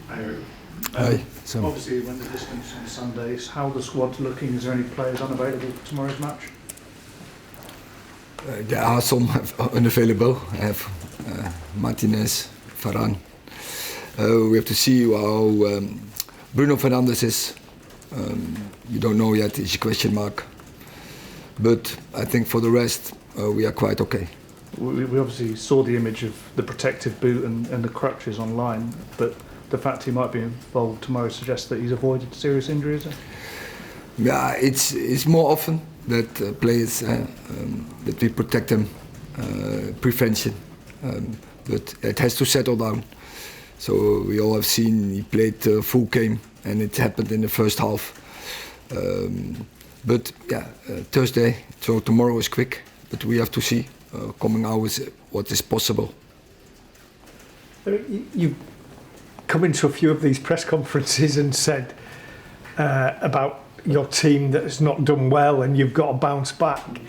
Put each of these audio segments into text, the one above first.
Hi. Obviously, you went the distance on Sundays. How the squad's looking? Is there any players unavailable for tomorrow's match? There are some unavailable. I have Martinez, Varane. We have to see how Bruno Fernandes is. We don't know yet, it's a question mark. But I think for the rest, we are quite okay. We obviously saw the image of the protective boot and the crutches online, but the fact he might be involved tomorrow suggests that he's avoided serious injuries. Yeah, it's more often that players that we protect them, prevention. But it has to settle down. So we all have seen he played full game, and it happened in the first half. But yeah, Thursday, so tomorrow is quick. But we have to see coming hours what is possible. You've come into a few of these press conferences and said about your team that has not done well and you've got to bounce back.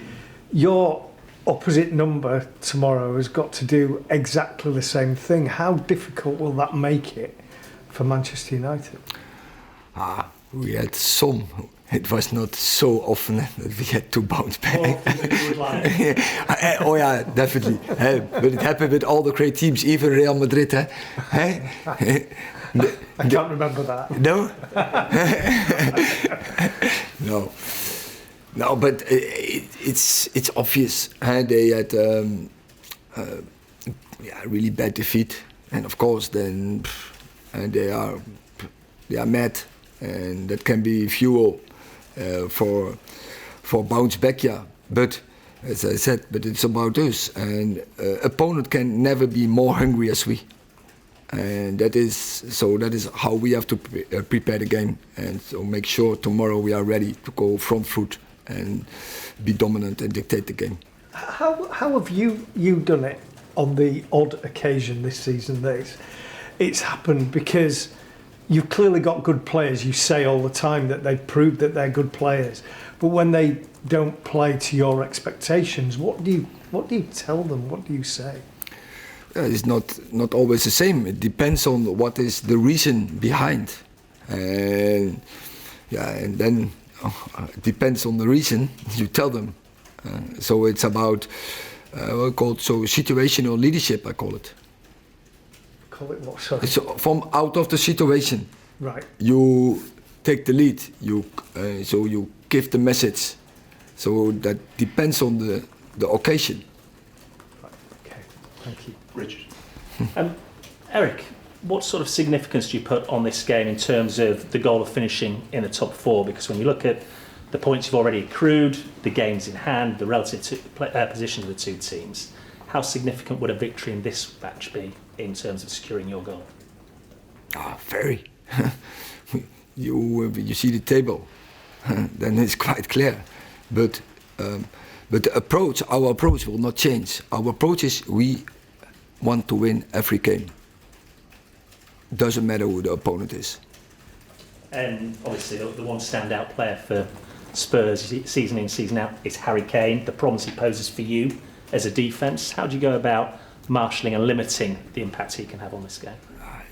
Your opposite number tomorrow has got to do exactly the same thing. How difficult will that make it for Manchester United? We had some. It was not so often that we had to bounce back. More often than you would like. Oh yeah, definitely. But it happened with all the great teams, even Real Madrid. I can't remember that. No? No, but it's obvious. They had really bad defeat, and of course then they are mad, and that can be fuel for bounce back. Yeah, but as I said, but it's about us, and opponent can never be more hungry as we. And that is how we have to prepare the game, and so make sure tomorrow we are ready to go front foot and be dominant and dictate the game. How have you done it on the odd occasion this season that it's happened? Because you've clearly got good players. You say all the time that they've proved that they're good players, but when they don't play to your expectations, what do you tell them? What do you say? It's not always the same. It depends on what is the reason behind, and then it depends on the reason you tell them. So it's about situational leadership. I call it. Call it what? Sorry. So from out of the situation, right? You take the lead. You give the message. So that depends on the occasion. Okay, thank you. Richard. Erik, what sort of significance do you put on this game in terms of the goal of finishing in the top four? Because when you look at the points you've already accrued, the games in hand, the relative positions of the two teams, how significant would a victory in this match be in terms of securing your goal? Very. You see the table, then it's quite clear. But the approach, our approach will not change. Our approach is we want to win every game. Doesn't matter who the opponent is. And obviously the one standout player for Spurs season in, season out is Harry Kane. The problems he poses for you as a defence. How do you go about marshalling and limiting the impact he can have on this game?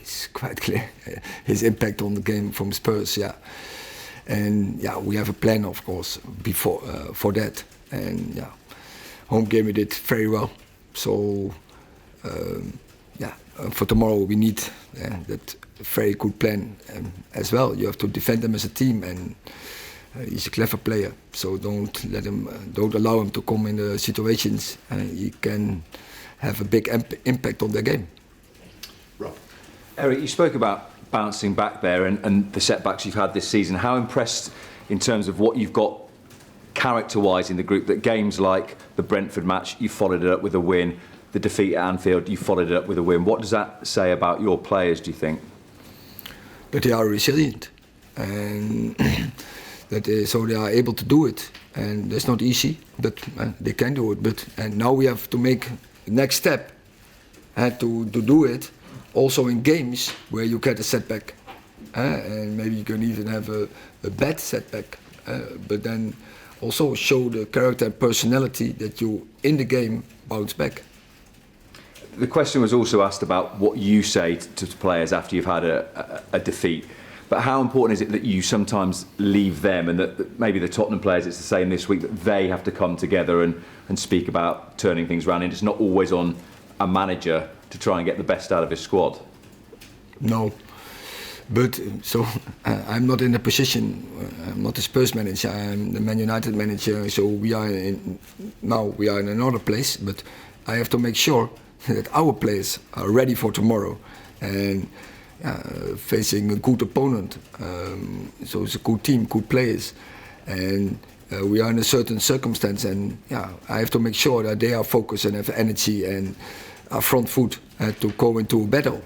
It's quite clear. His impact on the game from Spurs, yeah. And yeah, we have a plan, of course, before for that. And yeah, home game we did very well. So for tomorrow we need that very good plan as well. You have to defend them as a team, and he's a clever player. So don't allow him to come in the situations. He can have a big impact on their game. Rob. Erik, you spoke about bouncing back there and the setbacks you've had this season. How impressed in terms of what you've got character-wise in the group, that games like the Brentford match, you followed it up with a win, the defeat at Anfield, you followed it up with a win. What does that say about your players, do you think? That they are resilient, and so they are able to do it. And that's not easy, but they can do it. And now we have to make the next step to do it also in games where you get a setback. And maybe you can even have a bad setback, but then also show the character and personality that you in the game bounce back. the question was also asked about what you say to players after you've had a defeat. But how important is it that you sometimes leave them, and that maybe the Tottenham players, it's the same this week, that they have to come together and speak about turning things around, and it's not always on a manager to try and get the best out of his squad? No. But so I'm not in a position. I'm not the Spurs manager. I'm the Man United manager. So we are in another place. But I have to make sure that our players are ready for tomorrow and facing a good opponent. So it's a good team, good players, and we are in a certain circumstance. And I have to make sure that they are focused and have energy and are front foot to go into a battle.